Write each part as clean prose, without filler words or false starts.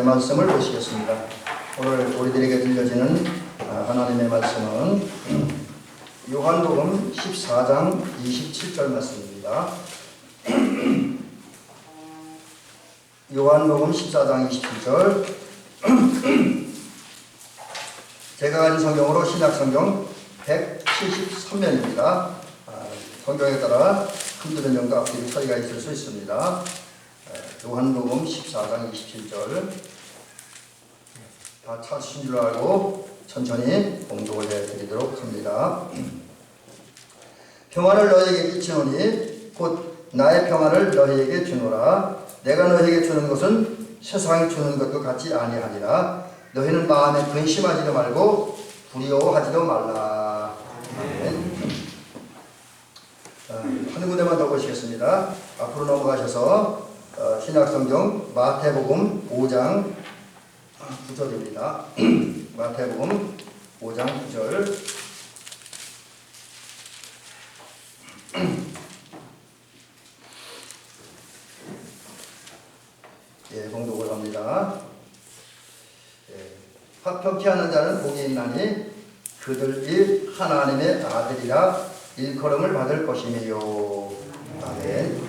번째 말씀을 보시겠습니다. 오늘 우리들에게 들려지는 하나님의 말씀은 요한복음 14장 27절 말씀입니다. 요한복음 14장 27절. 제가 가진 성경으로 신약성경 173면입니다. 성경에 따라 한두 면 정도 앞뒤로 차이가 있을 수 있습니다. 요한복음 14장 27절. 다 찾으신 줄 알고 천천히 공독을 해드리도록 합니다. 평안을 너희에게 끼치노니 곧 나의 평안을 너희에게 주노라. 내가 너희에게 주는 것은 세상이 주는 것과 같지 아니하니라. 너희는 마음에 근심하지도 말고 두려워하지도 말라. 한 군데만 더 보시겠습니다. 앞으로 넘어가셔서 신약성경 마태복음 5장 9절입니다. 마태복음 5장 9절. 예, 공독을 합니다. 합평치 않은 자는 복이 있나니 그들이 하나님의 아들이라 일컬음을 받을 것이며요. 아멘.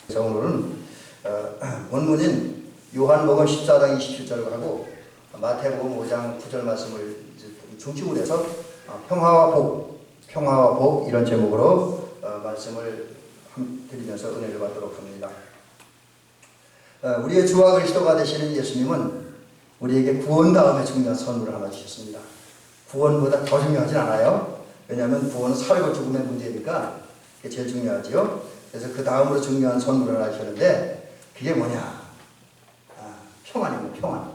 그래서 오늘은 본문인 요한복음 14장 27절하고 마태복음 5장 9절 말씀을 중심으로 해서 평화와 복 이런 제목으로 말씀을 드리면서 은혜를 받도록 합니다. 우리의 주와 그리스도가 되시는 예수님은 우리에게 구원 다음에 중요한 선물을 하나 주셨습니다. 구원보다 더 중요하진 않아요. 왜냐하면 구원은 살고 죽음의 문제니까 그게 제일 중요하죠. 그래서 그 다음으로 중요한 선물을 하나 주셨는데 그게 뭐냐? 평안입니다. 평안.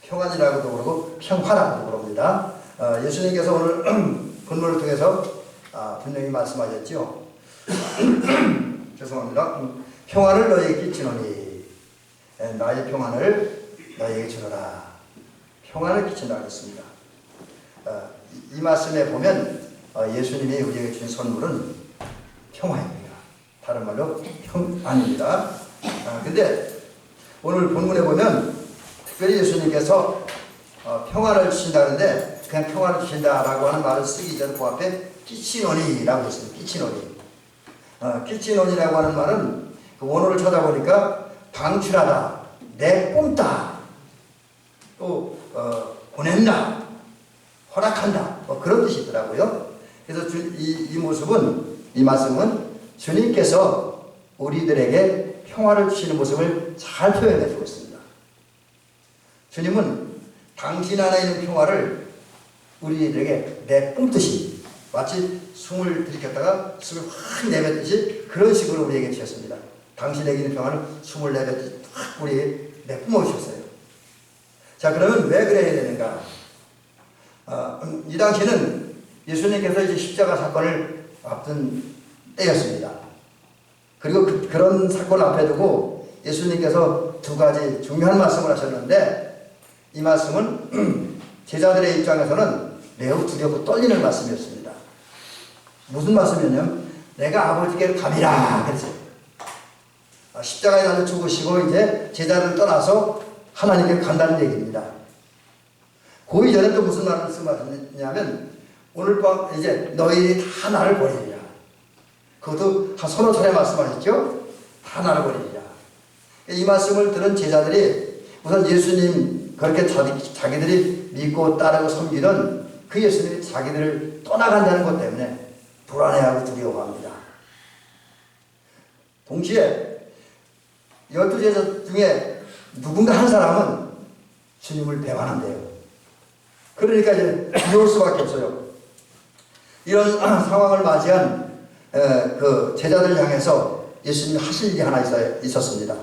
평안이라고도 그러고 평화라고도 그럽니다. 예수님께서 오늘 본문을 통해서 분명히 말씀하셨죠. 죄송합니다. 평안을 너희에게 끼치노니 나의 평안을 너희에게 주노라. 평안을 끼친다 그랬습니다. 이 말씀에 보면 예수님이 우리에게 준 선물은 평화입니다. 다른 말로 평안입니다. 근데 오늘 본문에 보면 특별히 예수님께서 평안을 주신다는데 그냥 평안을 주신다라고 하는 말을 쓰기 전 그 앞에 끼치노니라고 했습니다. 끼치노니. 끼치노니라고 하는 말은 그 원어를 찾아보니까 방출하다, 내뿜다, 또 보낸다, 허락한다, 뭐 그런 뜻이 있더라고요. 그래서 이 모습은, 이 말씀은 주님께서 우리들에게 평화를 주시는 모습을 잘 표현해 주고 있습니다. 주님은 당신 안에 있는 평화를 우리들에게 내뿜듯이 마치 숨을 들이켰다가 숨을 확 내뱉듯이 그런 식으로 우리에게 주셨습니다. 당신에게 있는 평화를 숨을 내뱉듯이 확 우리에게 내뿜어 주셨어요. 자, 그러면 왜 그래야 되는가? 이 당시는 예수님께서 이제 십자가 사건을 앞둔 때였습니다. 그리고 그런 사건을 앞에 두고 예수님께서 두 가지 중요한 말씀을 하셨는데 이 말씀은 제자들의 입장에서는 매우 두렵고 떨리는 말씀이었습니다. 무슨 말씀이냐면 내가 아버지께로 가리라 그랬어요. 십자가에 달려 죽으시고 이제 제자를 떠나서 하나님께 간다는 얘기입니다. 그 이전에 또 무슨 말씀하셨냐면 오늘 밤 이제 너희들이 다 나를 버리리라. 그것도 한 서너 차례 말씀하셨죠? 다 나를 버리리라. 이 말씀을 들은 제자들이 우선 예수님 그렇게 자기들이 믿고 따르고 섬기던 그 예수님이 자기들을 떠나간다는 것 때문에 불안해하고 두려워합니다. 동시에 12제자 중에 누군가 한 사람은 주님을 배반한대요. 그러니까 이제 두려울 수밖에 없어요. 이런 상황을 맞이한 그 제자들을 향해서 예수님이 하실 일이 하나 있었습니다.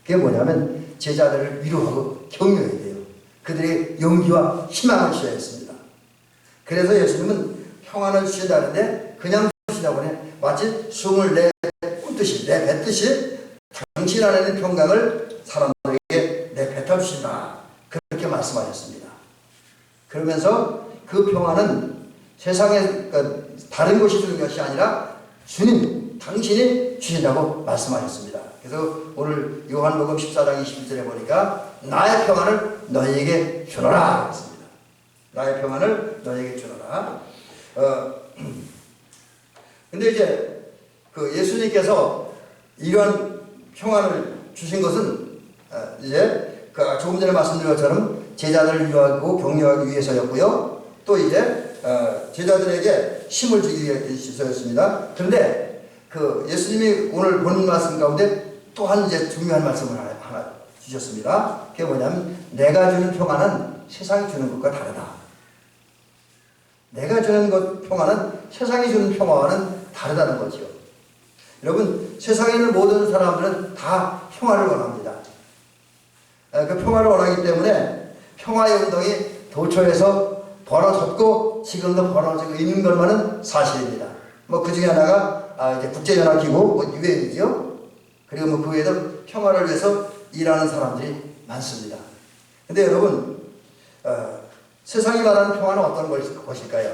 그게 뭐냐면 제자들을 위로하고 격려해야 돼요. 그들의 용기와 희망을 주셔야 했습니다. 그래서 예수님은 평안을 주신다는데 그냥 주신다고 해 마치 숨을 내뱉듯이 당신 안에 있는 평강을 사람들에게 내뱉어 주신다. 그렇게 말씀하셨습니다. 그러면서 그 평안은 세상에 다른 것이 주는 것이 아니라 주님, 당신이 주신다고 말씀하셨습니다. 그래서 오늘 요한복음 14장 21절에 보니까 나의 평안을 너희에게 주노라 했습니다. 나의 평안을 너희에게 주노라. 근데 이제 그 예수님께서 이런 평안을 주신 것은 이제 그 조금 전에 말씀드린 것처럼 제자들을 위하고 격려하기 위해서였고요. 또 이제 제자들에게 힘을 주기 위해서였습니다. 그런데 그 예수님이 오늘 본 말씀 가운데 또한 이제 중요한 말씀을 하나 주셨습니다. 그게 뭐냐면 내가 주는 평안은 세상이 주는 것과 다르다. 내가 주는 것 평안은 세상이 주는 평화와는 다르다는 거죠. 여러분, 세상에 있는 모든 사람들은 다 평화를 원합니다. 그 평화를 원하기 때문에 평화의 운동이 도처에서 벌어졌고 지금도 벌어지고 있는 것만은 사실입니다. 뭐 그 중에 하나가 이제 국제연합기구 뭐 유엔이죠. 그리고 뭐 그 외에도 평화를 위해서 일하는 사람들이 많습니다. 근데 여러분, 세상이 말하는 평화는 어떤 것일까요?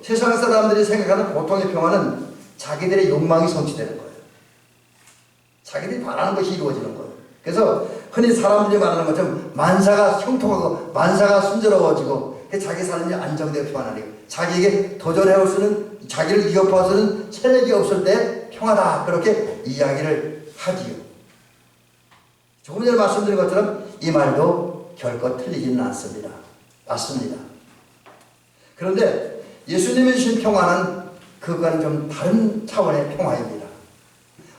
세상 사람들이 생각하는 보통의 평화는 자기들의 욕망이 성취되는 거예요. 자기들이 바라는 것이 이루어지는 거예요. 그래서 흔히 사람들이 말하는 것처럼 만사가 형통하고 만사가 순조로워지고 자기 삶이 안정되고 평안하고 자기에게 도전해올 수는 자기를 위협할 수는 세력이 없을 때 평화다 그렇게 이야기를 하지요. 조금 전에 말씀드린 것처럼 이 말도 결코 틀리지는 않습니다. 맞습니다. 그런데 예수님이 주신 평화는 그거는 좀 다른 차원의 평화입니다.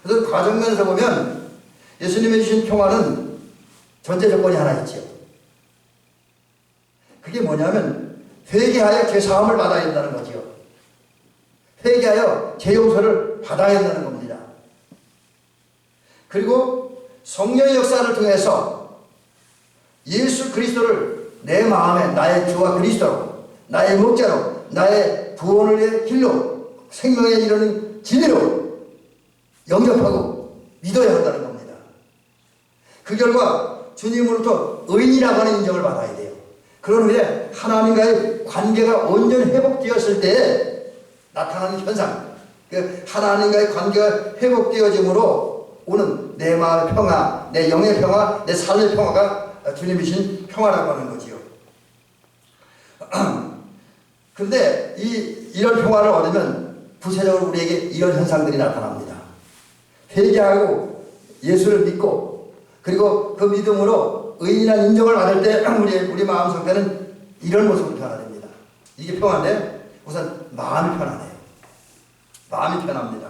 그래서 과정면에서 보면 예수님이 주신 평화는 전제 조건이 하나 있죠. 그게 뭐냐면 회개하여 죄사함을 받아야 된다는 거죠. 회개하여 죄 용서를 받아야 된다는 겁니다. 그리고 성령의 역사를 통해서 예수 그리스도를 내 마음에 나의 주와 그리스도로 나의 목자로 나의 구원의 길로 생명에 이르는 진리로 영접하고 믿어야 한다는 겁니다. 그 결과 주님으로부터 의인이라고 하는 인정을 받아야 돼요. 그런 후에 하나님과의 관계가 온전히 회복되었을 때 나타나는 현상, 그 하나님과의 관계가 회복되어짐으로 오는 내 마음의 평화, 내 영의 평화, 내 삶의 평화가 주님이 주신 평화라고 하는 거지요. 근데 이런 평화를 얻으면 구체적으로 우리에게 이런 현상들이 나타납니다. 회개하고 예수를 믿고 그리고 그 믿음으로 의인이라는 인정을 받을 때 우리 마음 상태는 이런 모습으로 변화됩니다. 이게 평화인데 우선 마음이 편하네요. 마음이 편합니다.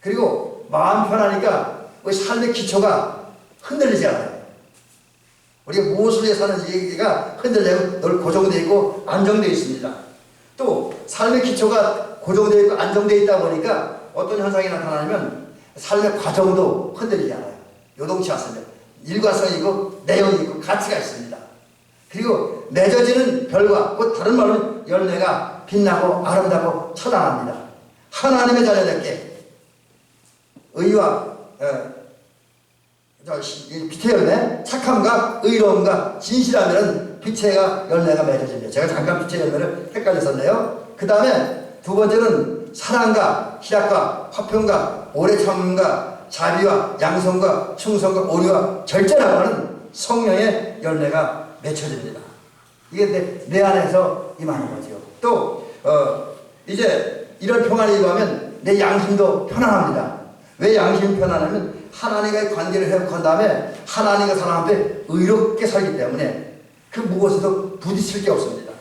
그리고 마음 편하니까 우리 삶의 기초가 흔들리지 않아요. 우리가 무엇을 위해 사는지가 흔들리고 늘 고정되어 있고 안정되어 있습니다. 또 삶의 기초가 고정되어 있고 안정되어 있다 보니까 어떤 현상이 나타나냐면 삶의 과정도 흔들리지 않아요. 요동치 않습니다. 일관성이 있고 내용이 있고 가치가 있습니다. 그리고 맺어지는 별과 곧 다른 말로 열매가 빛나고 아름답고 찬란합니다. 하나님의 자녀들께 의와 빛의 열매, 착함과 의로움과 진실함이라는 빛의 열매가 맺어집니다. 제가 잠깐 빛의 열매를 헷갈렸었네요. 그 다음에 두 번째는 사랑과 희락과 화평과 오래 참음과 자비와 양성과 충성과 온유와 절제라고 하는 성령의 열매가 맺혀집니다. 이게 내 안에서 임하는 거죠. 또 이제 이런 평안이 임하면 내 양심도 편안합니다. 왜 양심이 편안하면 하나님과의 관계를 회복한 다음에 하나님과 사람 앞에 의롭게 살기 때문에 그 무엇에도 부딪힐 게 없습니다.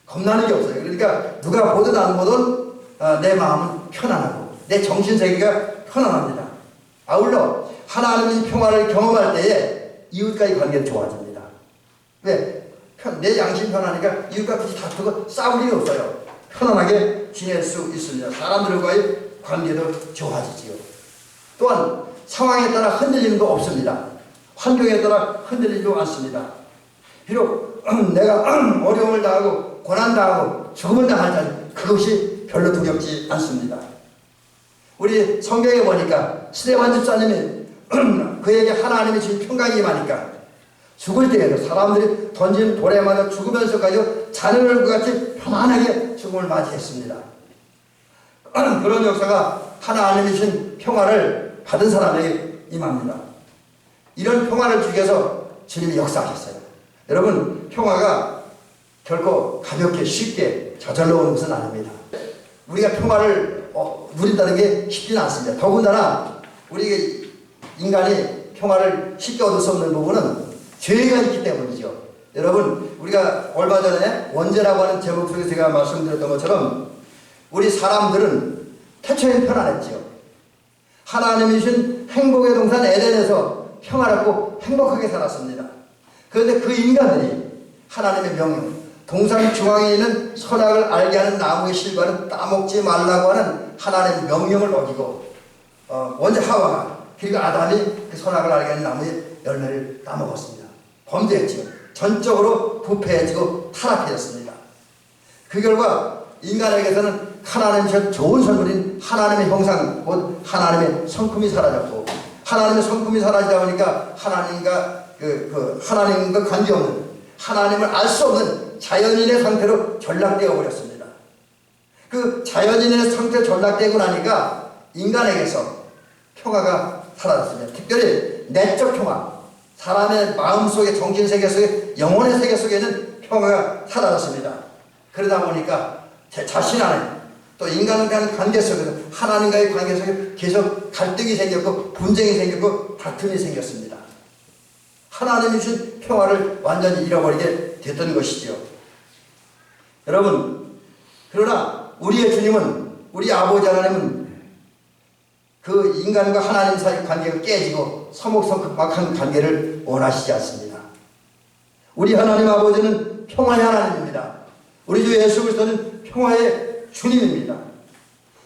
겁나는 게 없어요. 그러니까 누가 보든 안 보든 내 마음은 편안하고 내 정신세계가 편안합니다. 아울러 하나님의 평화를 경험할 때에 이웃과의 관계는 좋아집니다. 왜? 내 양심 편하니까 이웃과 굳이 다투고 싸울 일이 없어요. 편안하게 지낼 수 있습니다. 사람들과의 관계도 좋아지지요. 또한 상황에 따라 흔들림도 없습니다. 환경에 따라 흔들리지도 않습니다. 비록 내가 어려움을 당하고 고난당하고 죽음을 당하자니 그것이 별로 두렵지 않습니다. 우리 성경에 보니까 스데반 집사님이 그에게 하나님이 주신 평강이 임하니까 죽을 때에도 사람들이 던진 돌에 맞아 죽으면서까지 자녀를 같이 편안하게 죽음을 맞이했습니다. 그런 역사가 하나님이 주신 평화를 받은 사람에게 임합니다. 이런 평화를 주기 위해서 주님이 역사하셨어요. 여러분, 평화가 결코 가볍게 쉽게 저절로 오는 것은 아닙니다. 우리가 평화를 누린다는 게 쉽지는 않습니다. 더군다나 우리 인간이 평화를 쉽게 얻을 수 없는 부분은 죄가 있기 때문이죠. 여러분, 우리가 얼마 전에 원죄라고 하는 제목 속에서 제가 말씀드렸던 것처럼 우리 사람들은 태초엔 편안했죠. 하나님이 주신 행복의 동산 에덴에서 평화롭고 행복하게 살았습니다. 그런데 그 인간들이 하나님의 명령, 동산 중앙에 있는 선악을 알게 하는 나무의 실과는 따먹지 말라고 하는 하나님의 명령을 어기고 먼저 하와가 그리고 아담이 그 선악을 알게 하는 나무의 열매를 따먹었습니다. 범죄했죠. 전적으로 부패해지고 타락해졌습니다. 그 결과 인간에게서는 하나님의 좋은 선물인 하나님의 형상, 곧 하나님의 성품이 사라졌고, 하나님의 성품이 사라지다 보니까 하나님과 하나님과 관계없는, 하나님을 알 수 없는 자연인의 상태로 전락되어 버렸습니다. 그 자연인의 상태로 전락되고 나니까 인간에게서 평화가 사라졌습니다. 특별히 내적 평화, 사람의 마음속에, 정신세계 속에, 영혼의 세계 속에는 평화가 사라졌습니다. 그러다 보니까 제 자신 안에 또 인간과의 관계 속에서, 하나님과의 관계 속에 계속 갈등이 생겼고 분쟁이 생겼고 다툼이 생겼습니다. 하나님이 주신 평화를 완전히 잃어버리게 됐던 것이죠. 여러분, 그러나 우리의 주님은, 우리 아버지 하나님은 그 인간과 하나님 사이 관계가 깨지고 서먹서먹한 관계를 원하시지 않습니다. 우리 하나님 아버지는 평화의 하나님입니다. 우리 주 예수 그리스도는 평화의 주님입니다.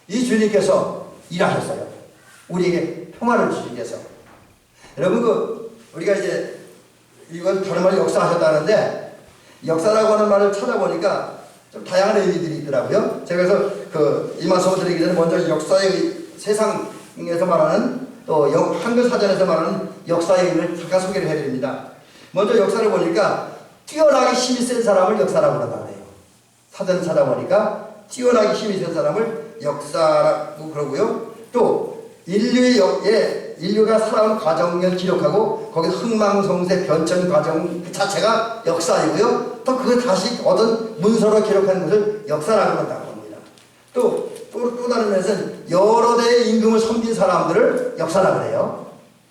이 주님께서 일하셨어요. 우리에게 평화를 주시기 위해서. 여러분, 우리가 이제 이건 다른 말로 역사하셨다는데, 역사라고 하는 말을 찾아보니까 좀 다양한 의미들이 있더라고요. 제가 그래서 이 말씀을 드리기 전에 먼저 역사의 세상에서 말하는, 또 한글 사전에서 말하는 역사의 의미를 잠깐 소개를 해드립니다. 먼저 역사를 보니까 뛰어나게 힘이 센 사람을 역사라고 한다고 해요. 사전을 찾아보니까 뛰어나게 힘이 센 사람을 역사라고 그러고요. 또 인류가 살아온 과정을 기록하고 거기서 흥망성쇠 변천 과정 그 자체가 역사이고요. 또 그걸 다시 얻은 문서로 기록하는 것을 역사라고 한다고 합니다. 또 다른 면에서는 여러 대의 임금을 섬긴 사람들을 역사라고 해요.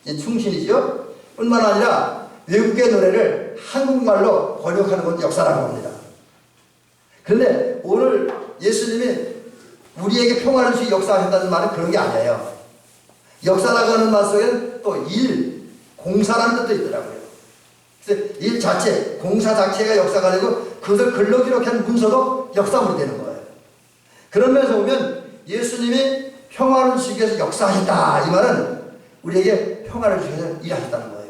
충신이죠. 뿐만 아니라 외국의 노래를 한국말로 번역하는 것도 역사라고 합니다. 그런데 오늘 예수님이 우리에게 평화를 주시 역사하셨다는 말은 그런 게 아니에요. 역사라고 하는 말 속에는 또 공사라는 뜻도 있더라고요. 그래서 일 자체, 공사 자체가 역사가 되고 그것을 글로 기록한 문서도 역사물이 되는 거예요. 그런 면에서 보면 예수님이 평화를 주기 위해서 역사하셨다. 이 말은 우리에게 평화를 주기 위해서 일하셨다는 거예요.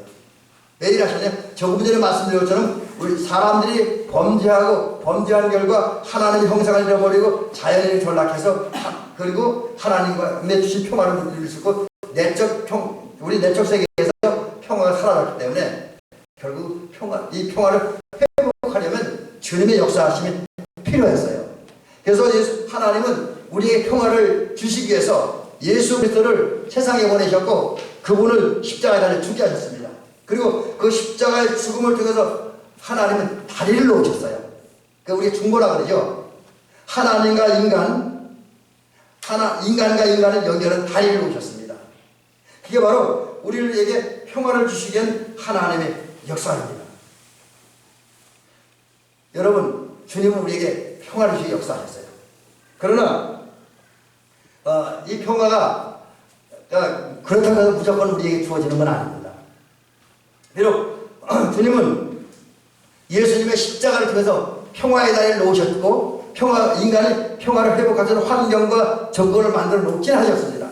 왜 일하셨냐? 조금 전에 말씀드린 것처럼 우리 사람들이 범죄한 결과 하나님의 형상을 잃어버리고 자연인이 전락해서 그리고 하나님과 주신 평화를 누릴 수 있고 우리 내적 세계에서 평화가 사라졌기 때문에 결국 이 평화를 회복하려면 주님의 역사하심이 필요했어요. 그래서 하나님은 우리에게 평화를 주시기 위해서 예수 그리스도를 세상에 보내셨고 그분을 십자가에 달려 죽게 하셨습니다. 그리고 그 십자가의 죽음을 통해서 하나님은 다리를 놓으셨어요. 우리가 중보라 그러죠. 하나님과 인간과 인간을 연결하는 다리를 놓으셨습니다. 그게 바로 우리에게 평화를 주시기 위한 하나님의 역사입니다. 여러분, 주님은 우리에게 평화를 주시기 역사하셨어요. 그러나 이 평화가 그렇다고 해서 무조건 우리에게 주어지는 건 아닙니다. 비록 주님은 예수님의 십자가를 통해서 평화의 다리를 놓으셨고 인간이 평화를 회복하는 환경과 정권을 만들어 놓긴 하셨습니다.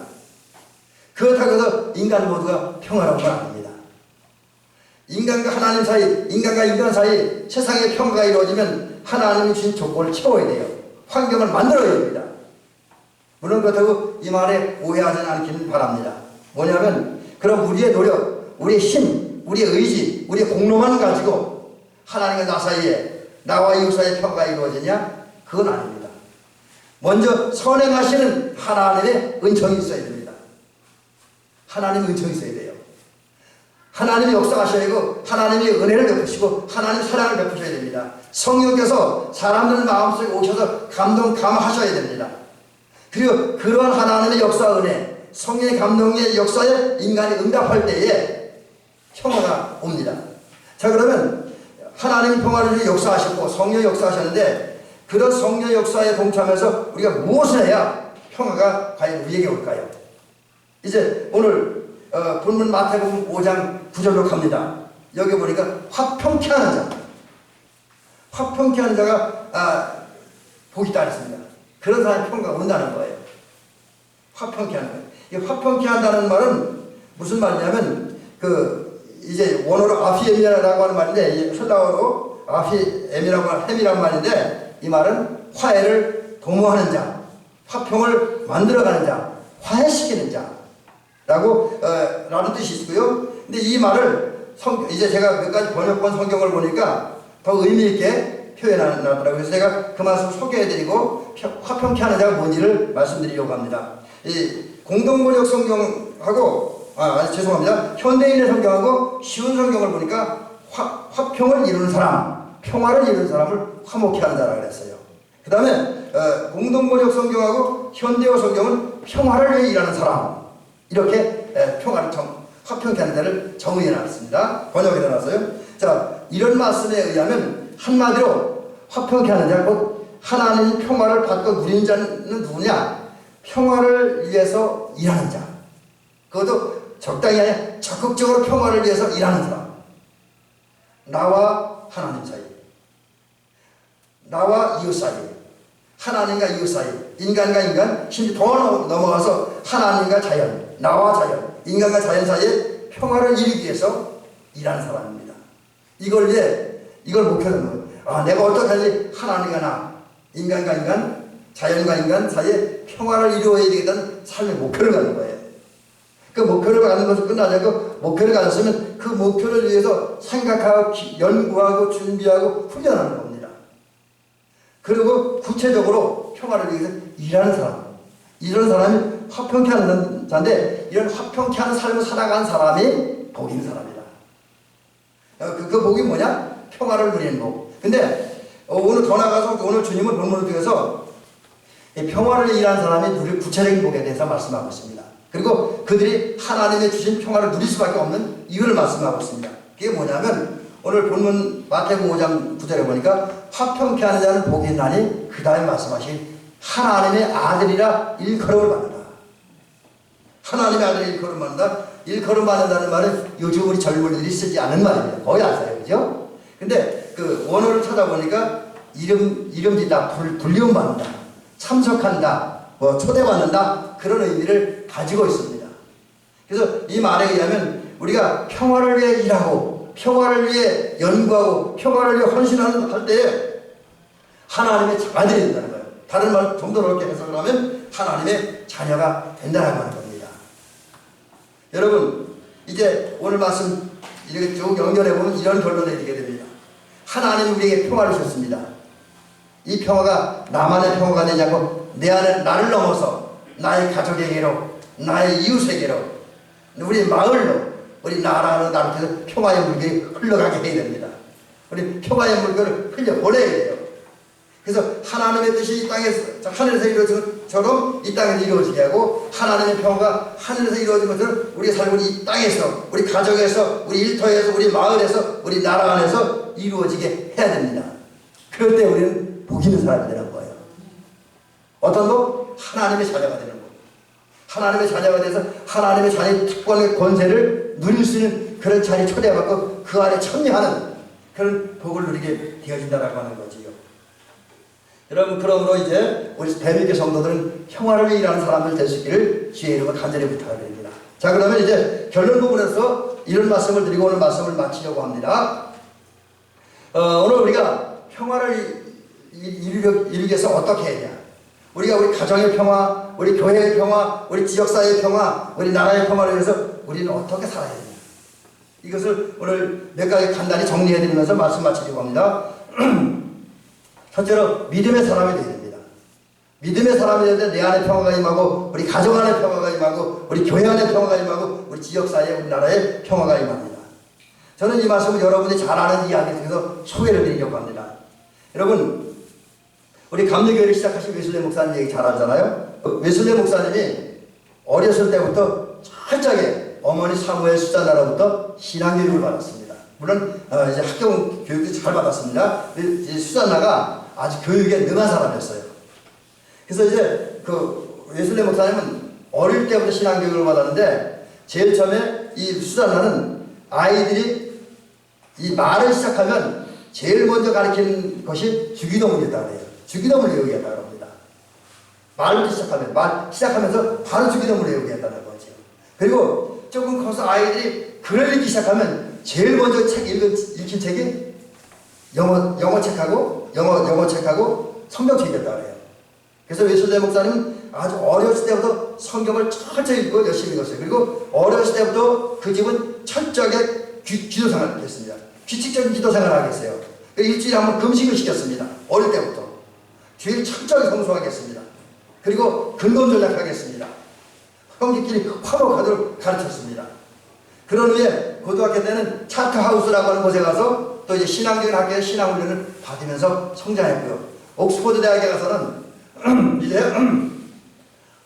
그렇다고 해서 인간 모두가 평화로운 건 아닙니다. 인간과 하나님 사이, 인간과 인간 사이 세상의 평화가 이루어지면 하나님이 주신 조건을 채워야 돼요. 환경을 만들어야 됩니다. 물론 그렇다고 이 말에 오해하지는 않기는 바랍니다. 뭐냐면 그럼 우리의 노력, 우리의 힘, 우리의 의지, 우리의 공로만 가지고 하나님과 나 사이에, 나와 이웃 사이에 평화가 이루어지냐? 그건 아닙니다. 먼저 선행하시는 하나님의 은총이 있어야 됩니다. 하나님 은총이 있어야 돼요. 하나님이 역사하셔야 되고 하나님이 은혜를 베푸시고 하나님 사랑을 베푸셔야 됩니다. 성령께서 사람들 마음속에 오셔서 감동하셔야 됩니다. 그리고 그러한 하나님의 역사 은혜, 성령의 감동의 역사에 인간이 응답할 때에 평화가 옵니다. 자, 그러면 하나님 평화를 역사하셨고 성령 역사하셨는데 그런 성령 역사에 동참해서 우리가 무엇을 해야 평화가 과연 우리에게 올까요? 이제 오늘 본문 마태복음 5장 9절로 갑니다. 여기 보니까 화평케 하는 자, 화평케 하는 자가 복이 있다 했습니다. 그런 사람이 평화가 온다는 거예요. 화평케 하는 거예요. 이 화평케 한다는 말은 무슨 말이냐면 이제 원어로 아피엠이라고 하는 말인데 헬라어로 아피엠이라고 햄이란 말인데 이 말은 화해를 도모하는 자, 화평을 만들어가는 자, 화해시키는 자라고 라는 뜻이 있고요. 근데 이 말을 이제 제가 몇 가지 번역본 성경을 보니까 더 의미 있게 표현하더라고요. 그래서 제가 그 말씀 소개해드리고 화평케 하는 자가 뭔지를 말씀드리려고 합니다. 이 공동번역 성경하고 죄송합니다. 현대인의 성경하고 쉬운 성경을 보니까 화평을 이루는 사람, 평화를 이루는 사람을 화목케 하는 자라고 그랬어요. 그 다음에 공동번역 성경하고 현대어 성경은 평화를 위해 일하는 사람, 이렇게 평화를 화평케 하는 자를 정의해 놨습니다. 번역해 놨어요. 자, 이런 말씀에 의하면 한마디로 화평케 하는 자, 곧 하나님이 평화를 받고 누리는 자는 누구냐? 평화를 위해서 일하는 자. 그것도 적당히 아니라 적극적으로 평화를 위해서 일하는 사람. 나와 하나님 사이, 나와 이웃 사이, 하나님과 이웃 사이, 인간과 인간, 심지어 더 넘어가서 하나님과 자연, 나와 자연, 인간과 자연 사이에 평화를 이루기 위해서 일하는 사람입니다. 이걸 목표로 거예요. 내가 어떻게 하지? 하나님과 나, 인간과 인간, 자연과 인간 사이에 평화를 이루어야 되겠다는 삶의 목표를 갖는 거예요. 그 목표를 갖는 것은 끝나지 않고 목표를 가졌으면 그 목표를 위해서 생각하고 연구하고 준비하고 훈련하는 겁니다. 그리고 구체적으로 평화를 위해서 일하는 사람, 이런 사람이 화평케 하는 자인데 이런 화평케 하는 삶을 살아간 사람이 복 있는 사람이다. 그 복이 뭐냐? 평화를 누리는 복. 근데 오늘 더 나가서 오늘 주님은 본문을 통해서 평화를 일하는 사람이 누릴 구체적인 복에 대해서 말씀하고 있습니다. 그리고 그들이 하나님의 주신 평화를 누릴 수밖에 없는 이유를 말씀하고 있습니다. 그게 뭐냐면 오늘 본문 마태복음 5장 9절에 보니까 화평케 하는 자는 복이 있나니 그 다음에 말씀하신 하나님의 아들이라 일컬음을 받는다. 하나님의 아들이 일컬음을 받는다. 일컬음 받는다는 말은 요즘 우리 젊은이들이 쓰지 않은 말입니다. 거의 안 써요. 그죠? 근데 그 원어를 찾아보니까 이름 짓다, 불리움 받는다, 참석한다, 초대받는다, 그런 의미를 가지고 있습니다. 그래서 이 말에 의하면 우리가 평화를 위해 일하고 평화를 위해 연구하고 평화를 위해 헌신할 때에 하나님의 자녀들이 된다는 거예요. 다른 말 좀 더 넓게 해석을 하면 하나님의 자녀가 된다는 겁니다. 여러분, 이제 오늘 말씀 이렇게 쭉 연결해보면 이런 결론을 내리게 됩니다. 하나님이 우리에게 평화를 주셨습니다. 이 평화가 나만의 평화가 되지 않고 내 안에 나를 넘어서 나의 가족에게로, 나의 이웃에게로, 우리 마을로, 우리 나라로 나한테서 평화의 물결이 흘러가게 해야 됩니다. 우리 평화의 물결을 흘려보내야 돼요. 그래서 하나님의 뜻이 이 땅에서, 하늘에서 이루어진 것처럼 이 땅에서 이루어지게 하고 하나님의 평화가 하늘에서 이루어진 것처럼 우리가 살고 있는 이 땅에서, 우리 가정에서, 우리 일터에서, 우리 마을에서, 우리 나라 안에서 이루어지게 해야 됩니다. 그럴 때 우리는 복 있는 사람이 되는 거예요. 어떤 복? 하나님의 자녀가 되는 복. 하나님의 자녀가 돼서 하나님의 자녀의 특권의 권세를 누릴 수 있는 그런 자리에 초대받고 그 안에 참여하는 그런 복을 누리게 되어진다라고 하는 거지요. 여러분, 그러므로 이제 우리 대미교 성도들은 평화를 위해 일하는 사람들 될 수 있기를 주의 이름으로 간절히 부탁드립니다. 자, 그러면 이제 결론 부분에서 이런 말씀을 드리고 오늘 말씀을 마치려고 합니다. 오늘 우리가 평화를 이루기 위해서 어떻게 해야 되냐? 우리가 우리 가정의 평화, 우리 교회의 평화, 우리 지역사회의 평화, 우리 나라의 평화를 위해서 우리는 어떻게 살아야 되냐? 이것을 오늘 몇 가지 간단히 정리해드리면서 말씀 마치려고 합니다. 첫째로 믿음의 사람이 되어야 됩니다. 믿음의 사람이 되는데 내 안에 평화가 임하고 우리 가정 안에 평화가 임하고 우리 교회 안에 평화가 임하고 우리 지역사회에 우리나라에 평화가 임합니다. 저는 이 말씀을 여러분이 잘 아는 이야기 중에서 소개를 드리려고 합니다. 여러분, 우리 감리교회를 시작하신 웨슬리 목사님 얘기 잘 알잖아요. 웨슬리 목사님이 어렸을 때부터 철저하게 어머니 사무엘 수잔나로부터 신앙교육을 받았습니다. 물론 이제 학교 교육도 잘 받았습니다. 수잔나가 아주 교육에 능한 사람이었어요. 그래서 이제 그 웨슬리 목사님은 어릴 때부터 신앙교육을 받았는데 제일 처음에 이 수잔나는 아이들이 이 말을 시작하면 제일 먼저 가르치는 것이 주기도문이었다고 해요. 주기도문을 외우겠다고 합니다. 말부터 시작하면, 말 시작하면서 바로 주기도문을 외우겠다는 거죠. 그리고 조금 커서 아이들이 글을 읽기 시작하면 제일 먼저 읽힌 책이 영어 책하고 성경책이었다고 해요. 그래서 웨슬리 목사님은 아주 어렸을 때부터 성경을 철저히 읽고 열심히 읽었어요. 그리고 어렸을 때부터 그 집은 철저하게 기도 생활을 했습니다. 규칙적인 기도 생활을 하겠어요. 일주일에 한 번 금식을 시켰습니다. 어릴 때부터. 주일 철저하게 성수하게 했습니다. 그리고 근검전략하겠습니다. 형제끼리 화목하도록 가르쳤습니다. 그런 후에 고등학교 때는 차트하우스라고 하는 곳에 가서 또 이제 신앙적인 학교에 신앙훈련을 받으면서 성장했고요. 옥스퍼드 대학에 가서는 이제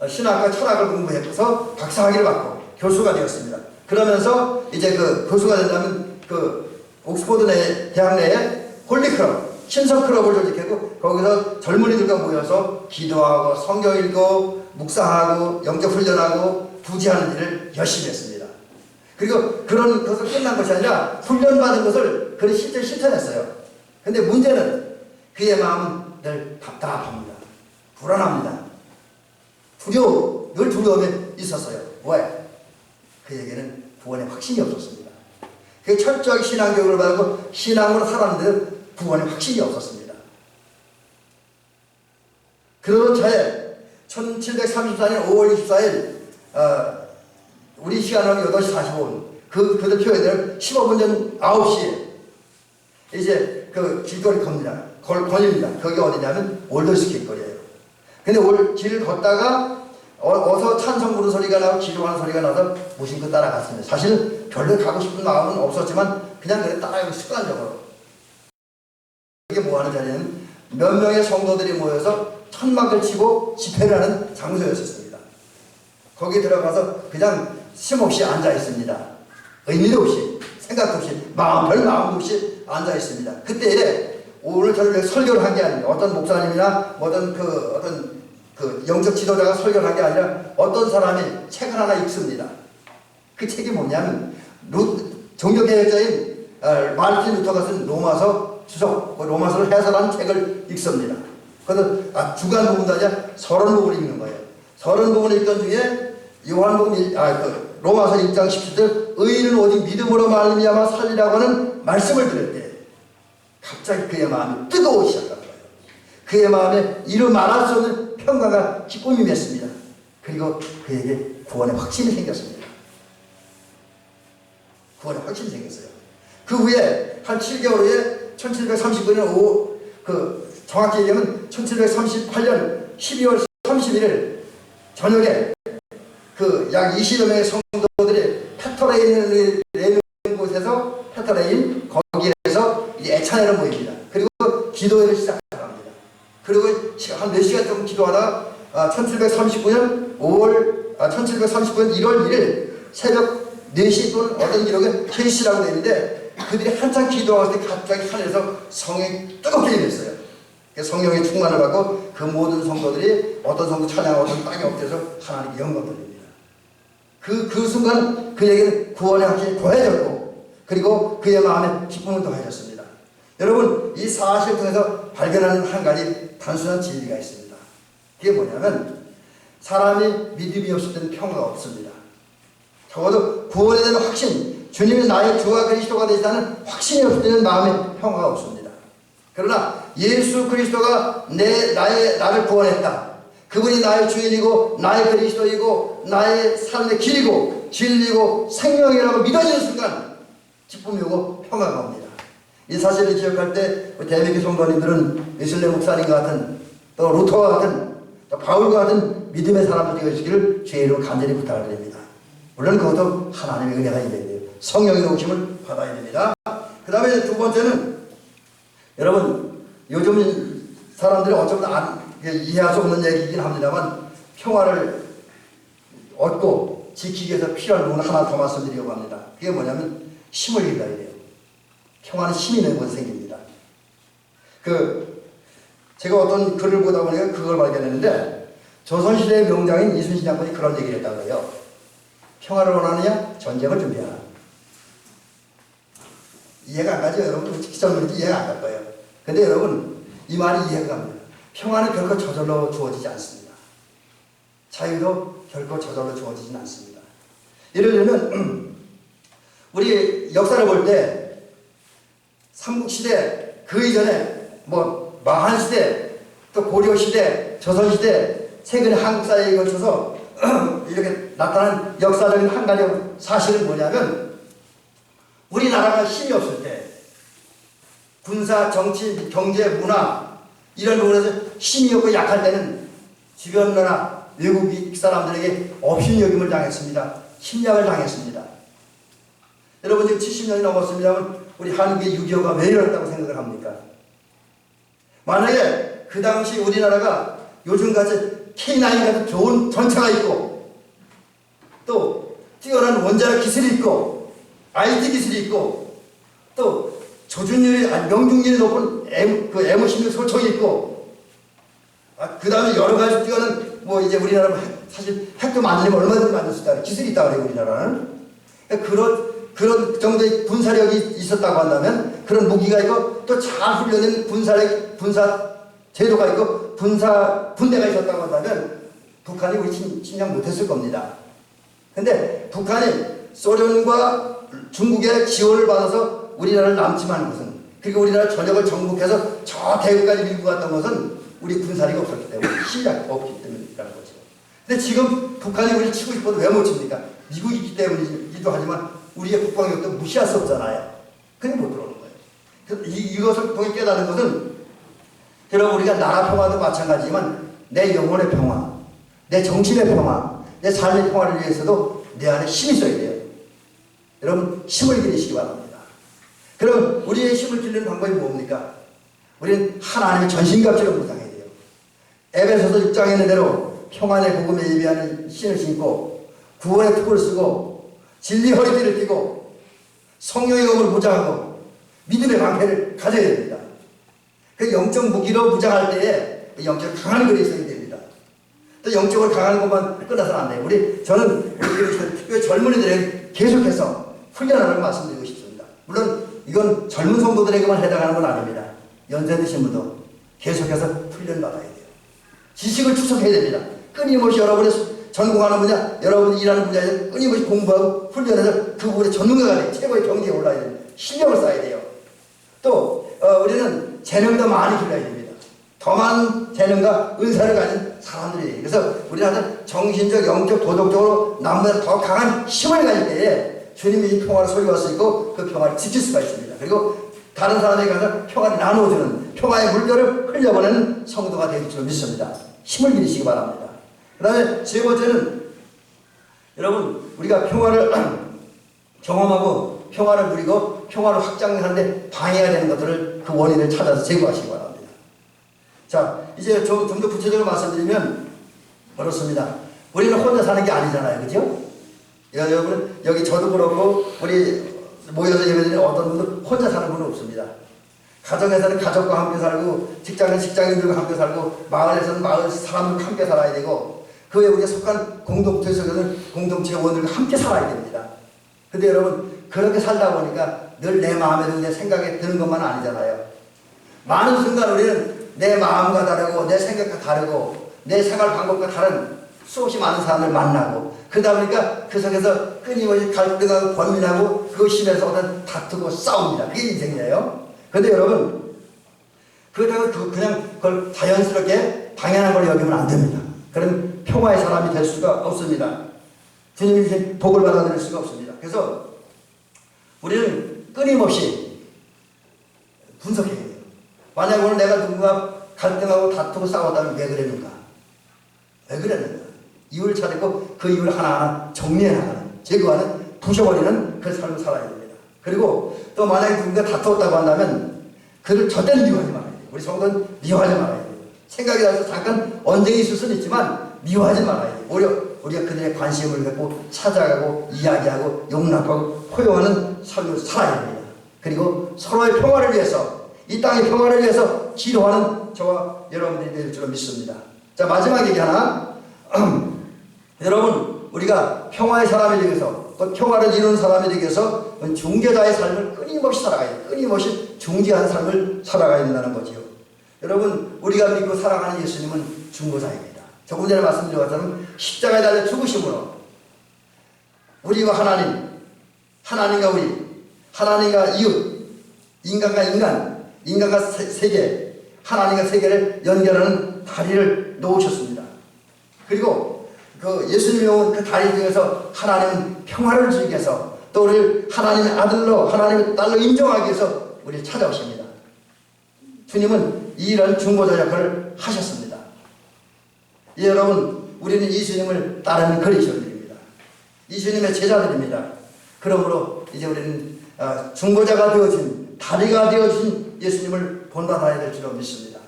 신학과 철학을 공부해서 박사학위를 받고 교수가 되었습니다. 그러면서 이제 그 교수가 된다면 그 옥스퍼드 대학 내에 홀리클럽, 신성클럽을 조직했고 거기서 젊은이들과 모여서 기도하고 성경 읽고 묵상하고 영적 훈련하고 부지하는 일을 열심히 했습니다. 그리고 그런 것을 끝난 것이 아니라 훈련받은 것을 그를 실제 실천했어요. 근데 문제는 그의 마음은 늘 답답합니다. 불안합니다. 늘 두려움에 있었어요. 왜? 그에게는 구원의 확신이 없었습니다. 그게 철저하게 신앙교육을 받고 신앙으로 살았는데 구원의 확신이 없었습니다. 그러던 차에 1734년 5월 24일 우리 시간으로 8시 45분 그들 표현을 15분 전 9시에 이제 그 길거리 걸립니다. 거기 어디냐면 올더스 길거리예요. 근데 길을 걷다가 어서 찬송 부르는 소리가 나고 기도하는 소리가 나서 무심코 따라갔습니다. 사실 별로 가고 싶은 마음은 없었지만 그냥 따라가고 습관적으로. 이게 뭐하는 자리냐면 몇 명의 성도들이 모여서 천막을 치고 집회를 하는 장소였었습니다. 거기 들어가서 그냥 쉼없이 앉아 있습니다. 의미도 없이 생각도 없이 별 마음도 없이 앉아 있습니다. 그때 오늘 저를 설교를 한 게 아닙니다. 어떤 목사님이나 어떤 영적 지도자가 설교를 한 게 아니라 어떤 사람이 책을 하나 읽습니다. 그 책이 뭐냐면 종교개혁자인 마르틴 루터가 쓴 로마서 로마서를 해설한 책을 읽습니다. 그래서 주간 부분도 아니라 서론 부분을 읽는 거예요. 서론 부분을 읽던 중에 로마서 1장 17절 의인은 오직 믿음으로 말미암아 살리라고 하는 말씀을 들을 때 갑자기 그의 마음이 뜨거워지기 시작한 거예요. 그의 마음에 이루 말할 수 없는 평강과 기쁨이 맺습니다. 그리고 그에게 구원의 확신이 생겼습니다. 구원의 확신이 생겼어요. 그 후에 한 7개월 후에 1739년 정확히 얘기하면 1738년 12월 31일 저녁에 약 20여 명의 성도들이 페터레인이라는 곳에서 거기에서 애찬회를 모입니다. 그리고 기도회를 시작합니다. 그리고 한 몇 시간 좀 기도하다가 1739년 1월 1일 새벽 4시 또는 어떤 기록에 3시라고 되어 있는데 그들이 한참 기도하고 있을 때 갑자기 하늘에서 성령이 뜨겁게 임했어요. 성령의 충만을 받고 그 모든 성도들이 어떤 성도 찬양하고 어떤 땅에 엎드려서 하나님께 영광 돌립니다. 그 순간 그에게는 구원의 확신이 더해졌고 그리고 그의 마음에 기쁨은 더해졌습니다. 여러분 이 사실을 통해서 발견하는 한 가지 단순한 진리가 있습니다. 그게 뭐냐면 사람이 믿음이 없을 때는 평화가 없습니다. 적어도 구원에 대한 확신, 주님이 나의 주와 그리스도가 되시다는 확신이 없을 때는 마음에 평화가 없습니다. 그러나 예수 그리스도가 나를 구원했다. 그분이 나의 주인이고 나의 그리스도이고 나의 삶의 길이고 진리고 생명이라고 믿어지는 순간 기쁨이 오고 평화가 옵니다. 이 사실을 기억할 때 대한민국 성도님들은 웨슬리 목사님과 같은 또 루터와 같은 또 그러니까 바울과 같은 믿음의 사람들이 되시기를 주의 이름으로 간절히 부탁을 드립니다. 물론 그것도 하나님의 은혜가 있어야 돼요. 성령의 도우심을 받아야 됩니다. 그 다음에 두 번째는 여러분 요즘 사람들이 어쩌면 이해할 수 없는 얘기이긴 합니다만 평화를 얻고 지키기 위해서 필요한 부분을 하나 더 말씀드리려고 합니다. 그게 뭐냐면 힘을 길러야 돼요. 평화는 힘이 있는 곳에 생깁니다. 제가 어떤 글을 보다 보니까 그걸 발견했는데 조선시대의 명장인 이순신 장군이 그런 얘기를 했다고 해요. 평화를 원하느냐? 전쟁을 준비하라. 이해가 안 가죠? 여러분 특히 젊은이들 이해가 안 갈 거예요. 근데 여러분 이 말이 이해가 갑니다. 평화는 결코 저절로 주어지지 않습니다. 자유도 결코 저절로 주어지진 않습니다. 예를 들면 우리 역사를 볼 때 삼국시대 그 이전에 마한시대 또 고려시대 조선시대 최근에 한국사에 걸쳐서 이렇게 나타난 역사적인 한 가지 사실은 뭐냐면 우리나라가 힘이 없을 때 군사, 정치, 경제, 문화 이런 부분에서 힘이 없고 약할 때는 주변 나라 외국 사람들에게 업신여김을 당했습니다. 침략을 당했습니다. 여러분 지금 70년이 넘었습니다만 우리 한국의 6.25가 왜 이랬다고 생각을 합니까? 만약에 그 당시 우리나라가 요즘같이 K9 같은 좋은 전차가 있고 또 뛰어난 원자력 기술이 있고 IT 기술이 있고 또 조준율이 명중률이 높은 M16 소총이 있고 그 다음에 여러 가지 뛰어난 이제 우리나라 사실 핵도 만들면 얼마든지 만들 수 있다 기술이 있다고 그래요. 우리나라는 그런 정도의 군사력이 있었다고 한다면 그런 무기가 있고 또 잘 훈련된 군사 제도가 있고 군대가 있었다고 한다면 북한이 우리 침략 못했을 겁니다. 근데 북한이 소련과 중국의 지원을 받아서 우리나라를 남침하는 것은 그리고 우리나라 전역을 정복해서 저 대구까지 밀고 갔던 것은 우리 군사력이 없었기 때문에 힘이 없기 때문이라는 거죠. 근데 지금 북한이 우리를 치고 싶어도 왜 못 칩니까? 미국이 있기 때문이기도 하지만 우리의 국방력도 무시할 수 없잖아요. 그냥 못 들어오는 거예요. 그래서 이것을 통해 깨달은 것은 여러분 우리가 나라 평화도 마찬가지지만 내 영혼의 평화, 내 정신의 평화, 내 삶의 평화를 위해서도 내 안에 힘이 있어야 돼요. 여러분 힘을 기르시기 바랍니다. 그럼 우리의 힘을 기르는 방법이 뭡니까? 우리는 하나님의 전신갑주를 묵상해야 돼요. 에베소서 6장에 있는 대로 평안의 복음에 예비하는 신을 신고 구원의 투구를 쓰고 진리 허리띠를 띠고 성령의 검을 무장하고 믿음의 방패를 가져야 됩니다. 그 영적 무기로 무장할 때에 영적 강한 글이 있어야 됩니다. 또 영적으로 강한 것만 끝나서는 안 돼요. 저는 특별히 젊은이들에게 계속해서 훈련하라고 말씀드리고 싶습니다. 물론 이건 젊은 성도들에게만 해당하는 건 아닙니다. 연세 드신 분도 계속해서 훈련받아야 돼요. 지식을 축적해야 됩니다. 끊임없이 여러분의 전공하는 분야, 여러분이 일하는 분야에서 끊임없이 공부하고 훈련해서 그 부분에 전문가가 돼요. 최고의 경지에 올라야 돼요. 실력을 쌓아야 돼요. 또 우리는 재능도 많이 길러야 됩니다. 더 많은 재능과 은사를 가진 사람들이 돼요. 그래서 우리는 정신적, 영적, 도덕적으로 남보다 더 강한 힘을 가질 때에 주님이 이 평화를 소유할 수 있고 그 평화를 지킬 수가 있습니다. 그리고 다른 사람에게 가서 평화를 나누어주는 평화의 물결을 흘려보내는 성도가 되길 줄 믿습니다. 힘을 기르시기 바랍니다. 그 다음에 세 번째는 여러분 우리가 평화를 경험하고 평화를 누리고 평화를 확장하는데 방해가 되는 것들을 그 원인을 찾아서 제거하시기 바랍니다. 자 이제 좀 더 구체적으로 말씀드리면 그렇습니다. 우리는 혼자 사는 게 아니잖아요. 그죠? 여러분 여기 저도 그렇고 우리 모여서 예배드리는 어떤 분들 혼자 사는 분은 없습니다. 가정에서는 가족과 함께 살고 직장은 직장인들과 함께 살고 마을에서는 마을 사람들과 함께 살아야 되고 그 외에 우리가 속한 공동체에서는 공동체 원들과 함께 살아야 됩니다. 근데 여러분 그렇게 살다 보니까 늘 내 마음에 드는 내 생각에 드는 것만 아니잖아요. 많은 순간 우리는 내 마음과 다르고 내 생각과 다르고 내 생활 방법과 다른 수없이 많은 사람을 만나고 그러다 보니까 그 속에서 끊임없이 갈등하고 번민하고 그 심에서 어떤 다투고 싸웁니다. 그게 인생이에요. 그런데 여러분 그렇다고 그냥 그걸 자연스럽게 당연한 걸 여기면 안 됩니다. 그럼 평화의 사람이 될 수가 없습니다. 주님이 복을 받아들일 수가 없습니다. 그래서 우리는 끊임없이 분석해야 돼요. 만약 오늘 내가 누군가 갈등하고 다투고 싸웠다면 왜 그랬는가? 왜 그랬느냐? 이유를 찾고 그 이유를 하나하나 정리해 나가는, 제거하는, 부셔버리는 그 삶을 살아야 됩니다. 그리고 또 만약에 누군가 다투었다고 한다면 그를 절대로 미워하지 말아야 돼요. 우리 성도는 미워하지 말아야 돼요. 생각이 나서 잠깐 언쟁이 있을 수는 있지만 미워하지 말아야 돼요. 오히려 우리가 그들의 관심을 갖고 찾아가고 이야기하고 용납하고 포용하는 삶을 살아야 됩니다. 그리고 서로의 평화를 위해서, 이 땅의 평화를 위해서 기도하는 저와 여러분들이 될 줄 믿습니다. 자, 마지막 얘기 하나. 여러분, 우리가 평화의 사람이 되기 위해서, 또 평화를 이루는 사람이 되기 위해서 중재자의 삶을 끊임없이 살아가야 돼요. 끊임없이 중재하는 삶을 살아가야 된다는 거지요. 여러분, 우리가 믿고 살아가는 예수님은 중보자입니다. 조금 전에 말씀드린 것처럼 십자가에 달려 죽으심으로 우리와 하나님, 하나님과 우리, 하나님과 이웃, 인간과 인간, 인간과 세계, 하나님과 세계를 연결하는 다리를 놓으셨습니다. 그리고 그 예수님이 온 그 다리 중에서 하나님은 평화를 주기 위해서, 또 우리를 하나님의 아들로, 하나님의 딸로 인정하기 위해서 우리를 찾아오십니다. 주님은 이런 중보자 역할을 하셨습니다. 예, 여러분, 우리는 이 주님을 따르는 그리스도인입니다. 이 주님의 제자들입니다. 그러므로 이제 우리는 중보자가 되어진, 다리가 되어진 예수님을 본받아야 될 줄로 믿습니다.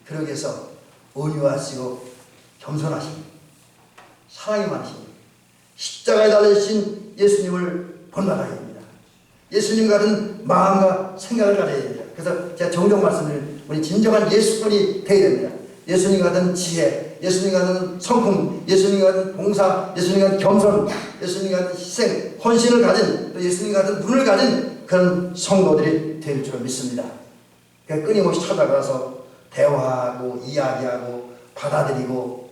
그러기 위해서 온유하시고 겸손하시고 사랑이 많으시고 십자가에 달리신 예수님을 본받아야 됩니다. 예수님 같은 마음과 생각을 가져야 됩니다. 그래서 제가 종종 말씀드린, 우리 진정한 예수꾼이 되어야 됩니다. 예수님 같은 지혜, 예수님 같은 성품, 예수님 같은 봉사, 예수님 같은 겸손, 예수님 같은 희생, 헌신을 가진, 또 예수님 같은 눈을 가진 그런 성도들이 될 줄 믿습니다. 그러니까 끊임없이 찾아가서 대화하고 이야기하고 받아들이고,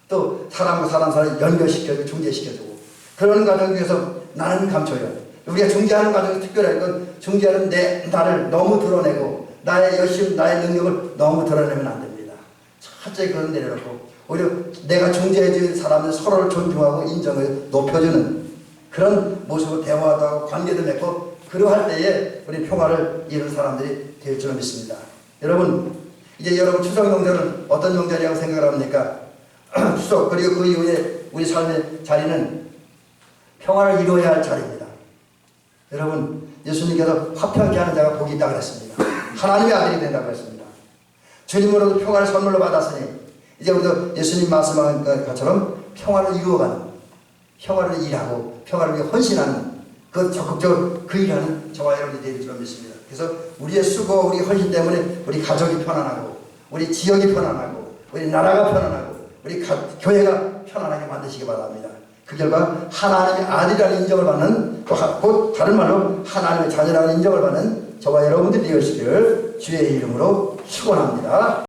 또 사람과 사람을 연결시켜주고 중재시켜주고, 그런 과정 중에서 나는 감춰요. 우리가 중재하는 과정이 특별할 건, 중재하는 나를 너무 드러내고 나의 열심, 나의 능력을 너무 드러내면 안 됩니다. 첫째 그건 내려놓고, 오히려 내가 중재해줄 사람은 서로를 존중하고 인정을 높여주는 그런 모습으로 대화도 하고 관계도 맺고, 그러할 때에 우리 평화를 이룬 사람들이 될 줄 믿습니다. 여러분, 이제 여러분 추석 명절은 어떤 명절이라고 생각을 합니까? 추석, 그리고 그 이후에 우리 삶의 자리는 평화를 이루어야 할 자리입니다. 여러분, 예수님께서 화평케 하는 자가 복이 있다고 했습니다. 하나님의 아들이 된다고 했습니다. 주님으로도 평화를 선물로 받았으니 이제 우리도 예수님 말씀한 것처럼 평화를 이루어가는, 평화를 일하고 평화를 위해 헌신하는, 그 적극적으로 그 일하는 저와 여러분이 되는 줄 믿습니다. 그래서 우리의 수고, 우리 헌신 때문에 우리 가족이 편안하고, 우리 지역이 편안하고, 우리 나라가 편안하고, 우리 교회가 편안하게 만드시기 바랍니다. 그 결과 하나님의 아들이라는 인정을 받는, 또 곧 다른 말로 하나님의 자녀라는 인정을 받는 저와 여러분들이 되시기를 주의 이름으로 축원합니다.